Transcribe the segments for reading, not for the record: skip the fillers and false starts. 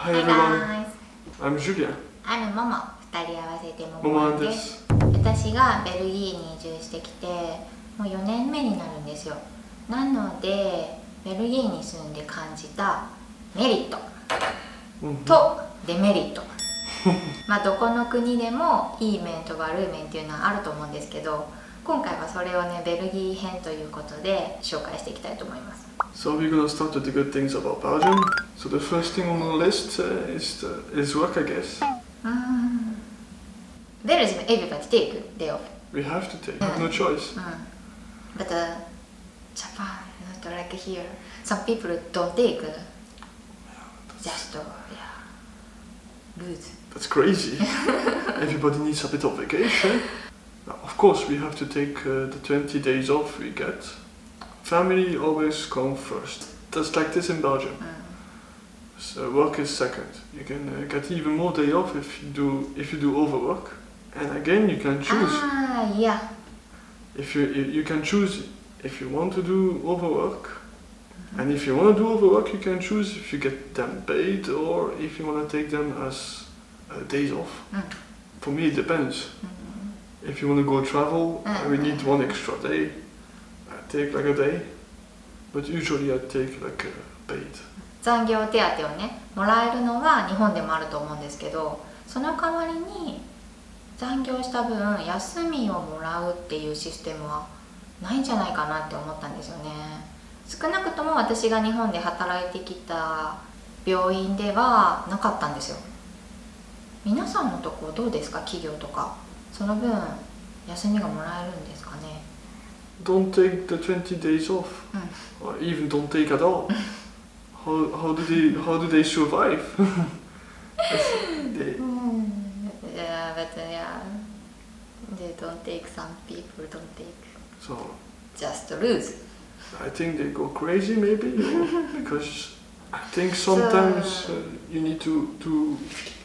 Hi everyone, I'm Julia. I'm Momo。二人合わせてモモ Momo ンで。ですす。私がベルギーに移住してきてもう4年目になるんですよ。なのでベルギーに住んで感じたメリットとデメリットまあどこの国でもいい面と悪い面っていうのはあると思うんですけど、今回はそれをねベルギー編ということで紹介していきたいと思います。 So we're gonna start with the good things about Belgium. So the first thing on the list is work, I guess. There is everybody take day off. We have to take, have no choice. But Japan, not like here. Some people don't take. Just lose. That's crazy. Everybody needs a bit of vacation. Now, of course, we have to take the 20 days off we get. Family always come first. That's like this in Belgium. So work is second. You can get even more day off if you do overwork. And again, you can choose. Yeah. If you can choose if you want to do overwork, and if you want to do overwork, you can choose if you get them paid or if you want to take them as days off. For me, it depends. If you want to go travel, we need one extra day. I take like a day, but usually I take like paid. 残業手当をねもらえるのは日本でもあると思うんですけど、その代わりに残業した分休みをもらうっていうシステムはないんじゃないかなって思ったんですよね。少なくとも私が日本で働いてきた病院ではなかったんですよ。皆さんのとこどうですか？企業とかその分休みがもらえるんですかね。 Don't take the 20 days off, or even don't take at all. How do they survive? Yeah, but they don't take. Some people don't take. So Just lose. I think they go crazy maybe, because I think sometimes you need to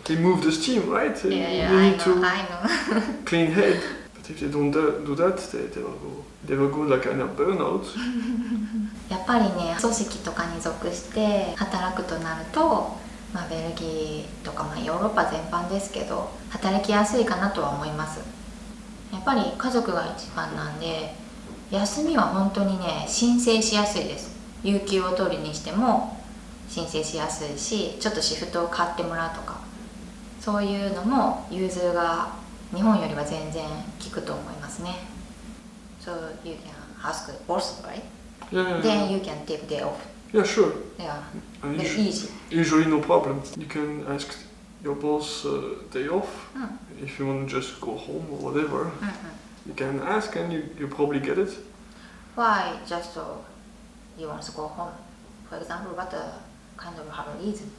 remove the steam, right? Yeah, you I need know. to clean head. But if they don't do that, they will go like in a burnout. やっぱりね組織とかに属して働くとなると、ベルギーとか、ヨーロッパ全般ですけど働きやすいかなとは思います。やっぱり家族が一番なんで休みは本当にね申請しやすいです。有給を取るにしても申請しやすいし、ちょっとシフトを買ってもらうとかそういうのも融通が日本よりは全然効くと思いますね。So you can ask boss, right? Yeah. Then you can take day off. Yeah, sure. Yeah, And very easy. Usually no problem. You can ask your boss day off. If you want to just go home or whatever. You can ask and you probably get it. Why just you want to go home? For example, what kind of have a reason?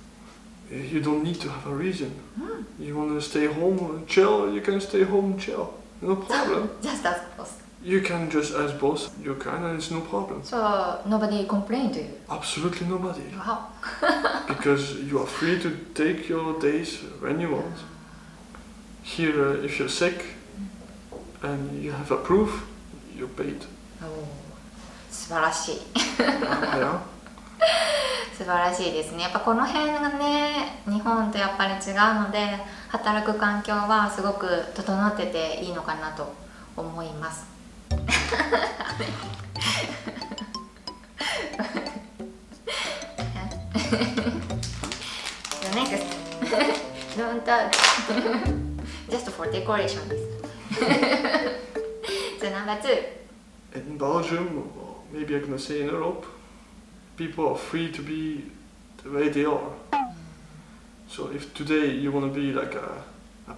You don't need to have a reason. You want to stay home and chill, you can stay home and chill. No problem. Just ask boss. You can just ask boss, you can, and it's no problem. So nobody complain to you? Absolutely nobody. Wow. Because you are free to take your days when you want. Here, if you're sick and you have a proof, you're paid. 素晴らしい。 Yeah. 素晴らしいですね。やっぱこの辺がね日本とやっぱり違うので働く環境はすごく整ってていいのかなと思います。The next don't touch just for decoration. So number 2. In Belgium, or maybe I'm gonna say in Europe, people are free to be the way they are. So if today you want to be like a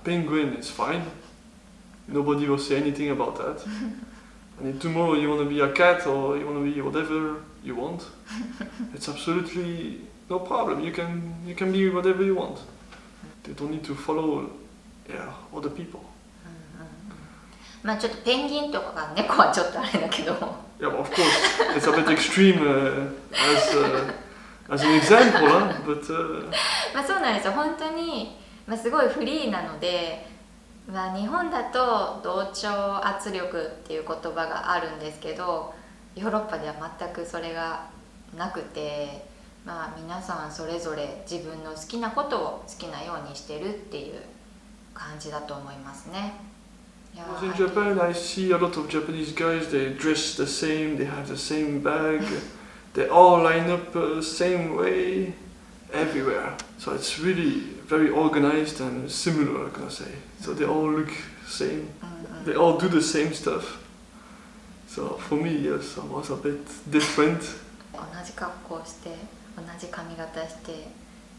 penguin, it's fine. Nobody will say anything about that. And if tomorrow you want to be a cat or you want to be whatever you want, it's absolutely no problem. You can be whatever you want. They don't need to follow other people. ちょっとペンギンとかが猫はちょっとあれだけど Yeah, but of course, it's a bit extreme as an example, huh? But そうなんですよ。本当に、すごいフリーなので、日本だと同調圧力っていう言葉があるんですけど、ヨーロッパでは全くそれがなくて、まあ皆さんそれぞれ自分の好きなことを好きなようにしてるっていう感じだと思いますね。Because in Japan, I see a lot of Japanese guys. They dress the same. They have the same bag. They all line up the same way everywhere. So it's really very organized and similar, can I say? So they all look same. They all do the same stuff. So for me, yes, I was a bit different. 同じ格好して同じ髪型して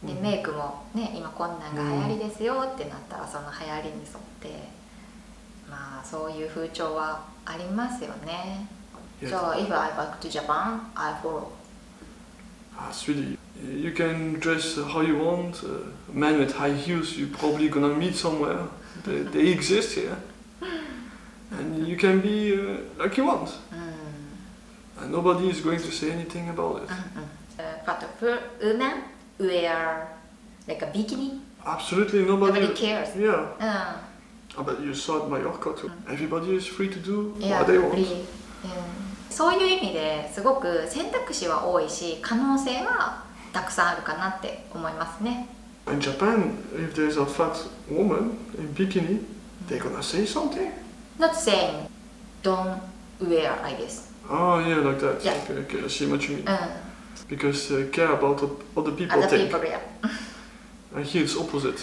でメイクもね今こんなんが流行りですよってなったらその流行りに沿ってまあそういう風潮はありますよね。Yes. So if I back to Japan, I follow. It's really you can dress how you want. Men with high heels, you're probably gonna meet somewhere. They exist here, and you can be like you want. And nobody is going to say anything about it. But for women wear like a bikini. Absolutely nobody. Nobody cares. Yeah. But you saw at Mallorca too. Everybody is free to do Yeah, what they want. free. そういう意味ですごく選択肢は多いし可能性はたくさんあるかなって思いますね。In Japan, if there's a fat woman in bikini, they're gonna say something. Not saying don't wear like this. Oh yeah, like that. Yeah. Okay, I see what you mean. Because they care about what other people Other think. people, yeah. And here it's opposite.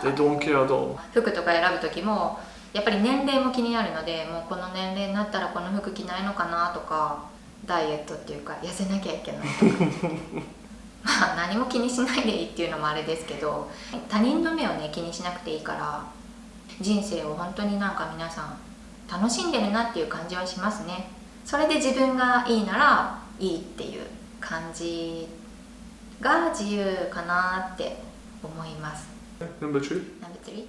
They don't care at all. 服とか選ぶ時もやっぱり年齢も気になるのでもうこの年齢になったらこの服着ないのかなとかダイエットっていうか痩せなきゃいけないとかまあ何も気にしないでいいっていうのもあれですけど他人の目をね気にしなくていいから人生を本当になんか皆さん楽しんでるなっていう感じはしますね。それで自分がいいならいいっていう感じが自由かなって思います。Number 3. Number 3.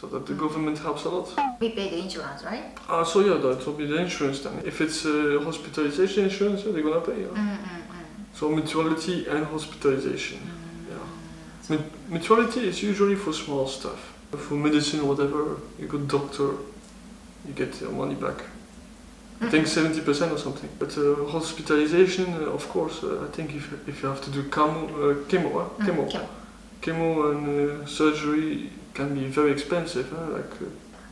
So that the government helps a lot. We pay the insurance, right? So yeah, that will be the insurance then. If it's hospitalization insurance, they're gonna pay. So mutuality and hospitalization. Yeah. Mutuality is usually for small stuff. For medicine or whatever, you go to doctor, you get your money back. I think 70% or something. But hospitalization, of course, I think if you have to do chemo and surgery can be very expensive.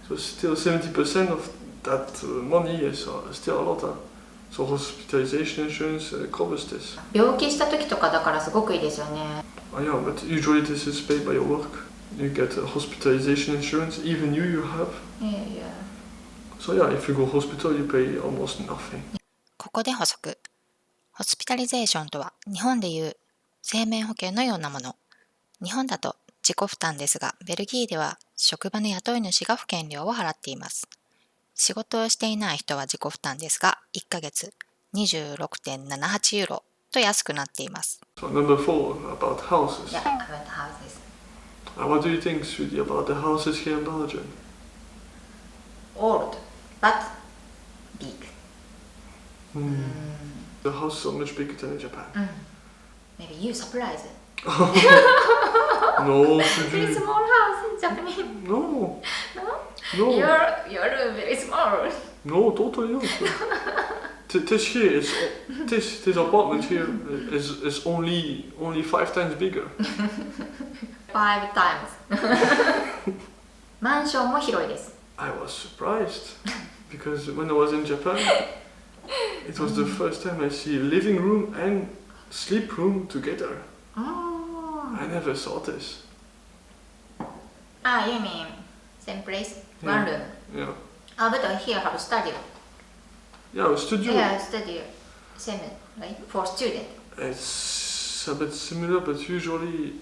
So still 70% of that money is still a lot. So hospitalization insurance covers this. 病気した時とかだからすごくいいですよね。Yeah, but usually this is paid by your work. You get hospitalization insurance, even you have. Yeah. So yeah, if you go hospital, you pay almost nothing. ここで補足。ホスピタリゼーションとは日本でいう生命保険のようなもの。日本だと自己負担ですが、ベルギーでは職場の雇い主が保険料を払っています。仕事をしていない人は自己負担ですが、1ヶ月 26.78 ユーロと安くなっています。So number 4, about houses. Yeah, about houses. What do you think, Sweetie, about the houses here in Belgium? Old, but big. The house is so much bigger than in Japan. Maybe you surprised. No, Very Sweetie. small house in Japanese. No. No? No. Your room very small. No, totally not. This here is this apartment here is only 5 times bigger. 5 times. マンションも広いです。I was surprised because when I was in Japan, it was the first time I see living room and sleep room together. I never saw this. You mean same place? One room? Yeah. But here have studio. Yeah, a studio. Yeah, studio. Same, right? For student. It's a bit similar, but usually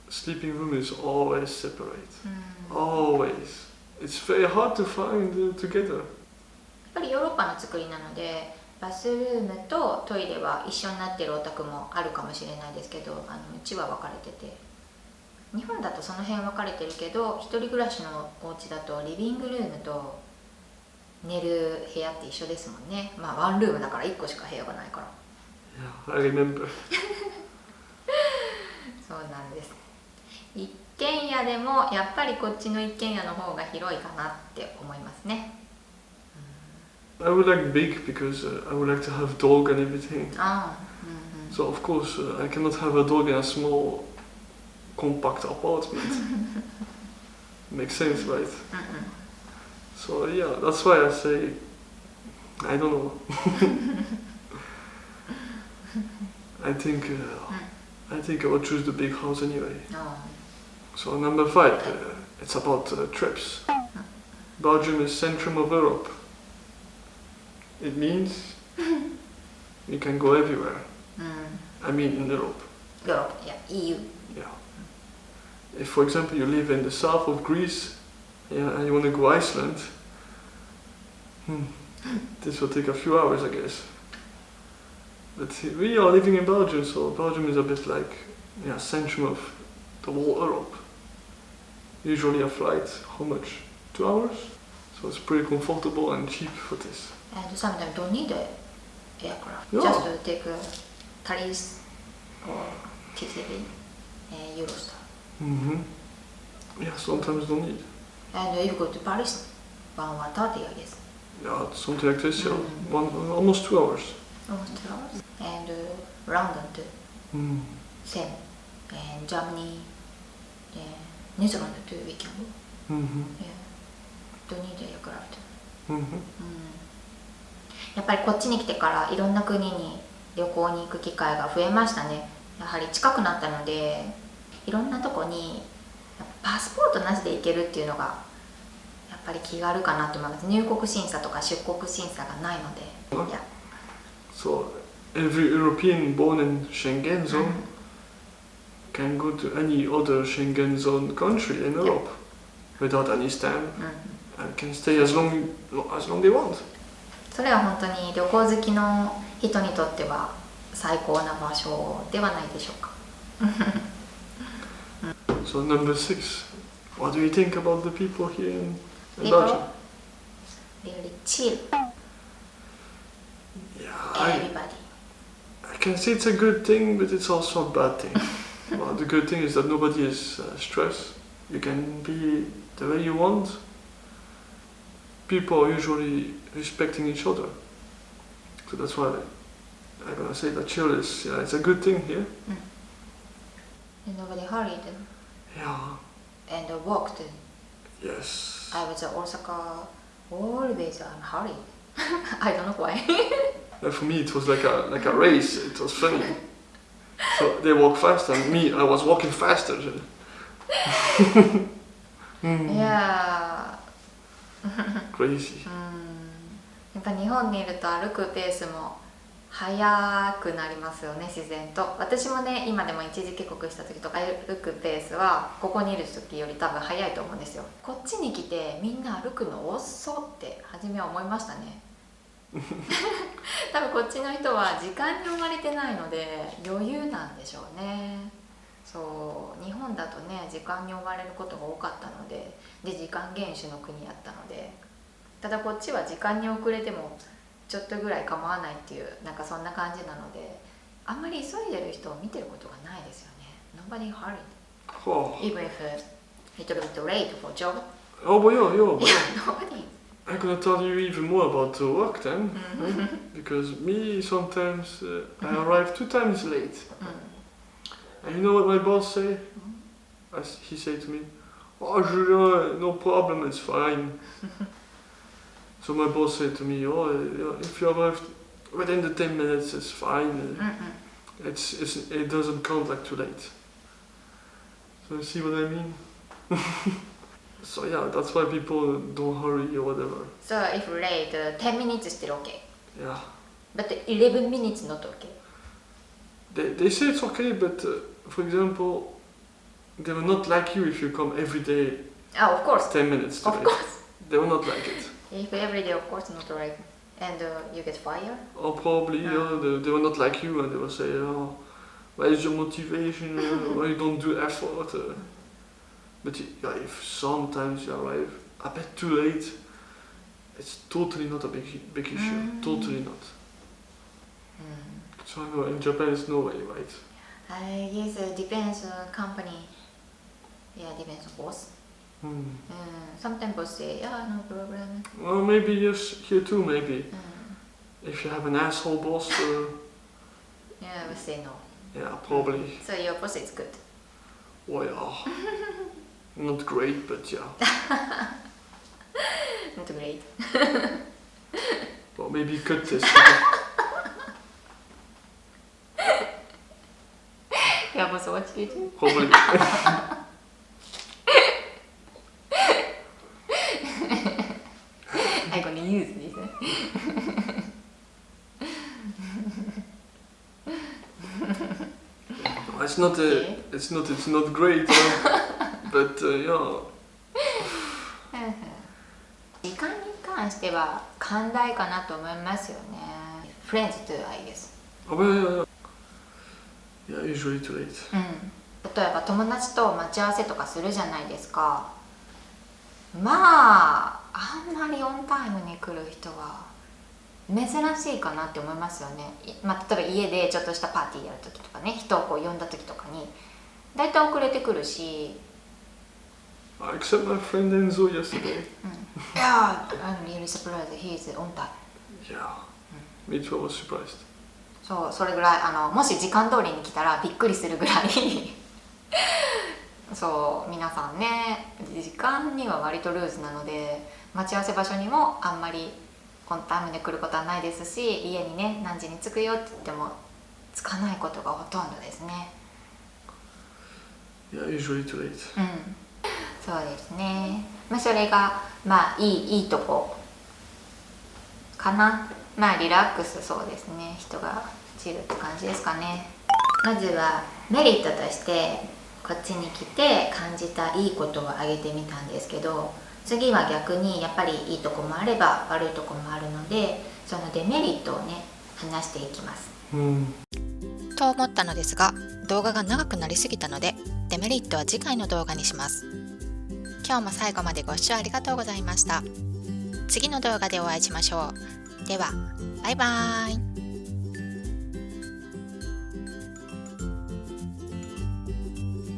sleeping room is always separate. Always. It's very hard to find together. やっぱりヨーロッパの作りなのでバスルームとトイレは一緒になってるお宅もあるかもしれないですけどうちは分かれてて日本だとその辺分かれてるけど一人暮らしのお家だとリビングルームと寝る部屋って一緒ですもんね。まあワンルームだから1個しか部屋がないから。 Yeah, I remember. そうなんです。一軒家でもやっぱりこっちの一軒家の方が広いかなって思いますね。I would like big because I would like to have dog and everything. So of course I cannot have a dog in a small, compact apartment. Makes sense, right? So yeah, that's why I say, I don't know. I think I would choose the big house anyway. So number 5, it's about trips. Belgium is centrum of Europe. It means you can go everywhere. I mean in Europe. Europe, yeah, EU. Yeah. If for example you live in the south of Greece, yeah, and you want to go Iceland, this will take a few hours, I guess. But we are living in Belgium, so Belgium is a bit like, yeah, centrum of the whole Europe. Usually a flight, how much? 2 hours? So it's pretty comfortable and cheap for this. And sometimes don't need an aircraft. Yeah. Just to take Thalys or TTV and Eurostar. Yeah, sometimes don't need. And if you go to Paris, 1:30, I guess. Yeah, something like this, yeah. Almost 2 hours. Almost 2 hours. And London too. Same. And Germany, New Zealand too, we can go. Yeah. Don't need aircraft. やっぱりこっちに来てからいろんな国に旅行に行く機会が増えましたね。やはり近くなったので、いろんなとこにパスポートなしで行けるっていうのがやっぱり気軽かなと思います。入国審査とか出国審査がないので。Yeah. So every European born in Schengen zone can go to any other Schengen zone country in Europe without any stamp and can stay as long they want. それは本当に旅行好きの人にとっては最高な場所ではないでしょうか。So number 6, what do you think about the people here in People? Belgium? Really chill. Yeah, Everybody. I can say it's a good thing, but it's also a bad thing. Well, the good thing is that nobody is stressed. You can be the way you want. People are usually respecting each other. So that's why I'm gonna say that chill is, yeah, it's a good thing here. And nobody hurried Yeah, and walked. yes. I was in Osaka, always hurried. I don't know why. For me it was like a race, it was funny. So they walk fast and me, I was walking faster. Yeah. Crazy. やっぱ日本にいると歩くペースも速くなりますよね、自然と。私もね、今でも一時帰国した時とか歩くペースはここにいる時より多分速いと思うんですよ。こっちに来てみんな歩くの遅って初めは思いましたね。多分こっちの人は時間に追われてないので余裕なんでしょうね。そう日本だとね時間に追われることが多かったので時間厳守の国やったので、ただこっちは時間に遅れてもちょっとぐらい構わないっていうなんかそんな感じなので、あんまり急いでる人を見てることがないですよね。 Nobody hurried Oh, even if little bit late for job. oh but yeah, Nobody. I'm gonna tell you even more about the work then. Because me, sometimes I arrive 2 times late. And you know what my boss say? He said to me, "Oh, Julien, no problem, it's fine." So my boss said to me, "Oh, if you arrive within the 10 minutes, it's fine. It doesn't count like too late." So you see what I mean? So yeah, that's why people don't hurry or whatever. So if late 10 minutes is still okay, Yeah. but 11 minutes not okay. They say it's okay, but for example, they will not like you if you come every day Oh, of course. 10 minutes too Of late. course. They will not like it. If every day, of course, not right. And you get fired. Or probably they will not like you and they will say, "Oh, where is your motivation? Why you don't do effort?" But yeah, if sometimes you arrive a bit too late, it's totally not a big issue. Totally not. So I know in Japan it's no way, right? I guess it depends on company. Yeah, depends on boss. Sometimes boss say, yeah, no problem. Well, maybe yes, here too, maybe. If you have an asshole boss, Yeah, I would say no. Yeah, probably. So your boss is good. Well, yeah. Not great, but yeah. Not great. Well, maybe cut this. Your boss watch YouTube? Probably. I'm gonna use this. It's not Okay. it's not great, but yeah. 時間に関しては寛大かなと思いますよね。Friends too, I guess. Oh, well, yeah, usually too late. 例えば友達と待ち合わせとかするじゃないですか。まああんまりオンタイムに来る人は珍しいかなって思いますよね。まあ、例えば家でちょっとしたパーティーやる時とかね、人をこう呼んだ時とかにだいたい遅れてくるし、Except my friend Enzo yesterday. Yeah, I'm really surprised he's on time. Yeah. Me too, I was surprised. そう、それぐらいもし時間通りに来たらびっくりするぐらいそう皆さんね、時間には割とルーズなので、待ち合わせ場所にもあんまりオンタイムで来ることはないですし、家にね何時に着くよって言っても着かないことがほとんどですね。Yeah, usually too late. そうですね。まあそれがまあいいとこかな。まあリラックス、そうですね。人がチルって感じですかね。まずはメリットとしてこっちに来て感じたいいことを挙げてみたんですけど、次は逆にやっぱりいいとこもあれば悪いとこもあるので、そのデメリットをね話していきます。と思ったのですが、動画が長くなりすぎたのでデメリットは次回の動画にします。今日も最後までご視聴ありがとうございました。次の動画でお会いしましょう。では、バイバーイ。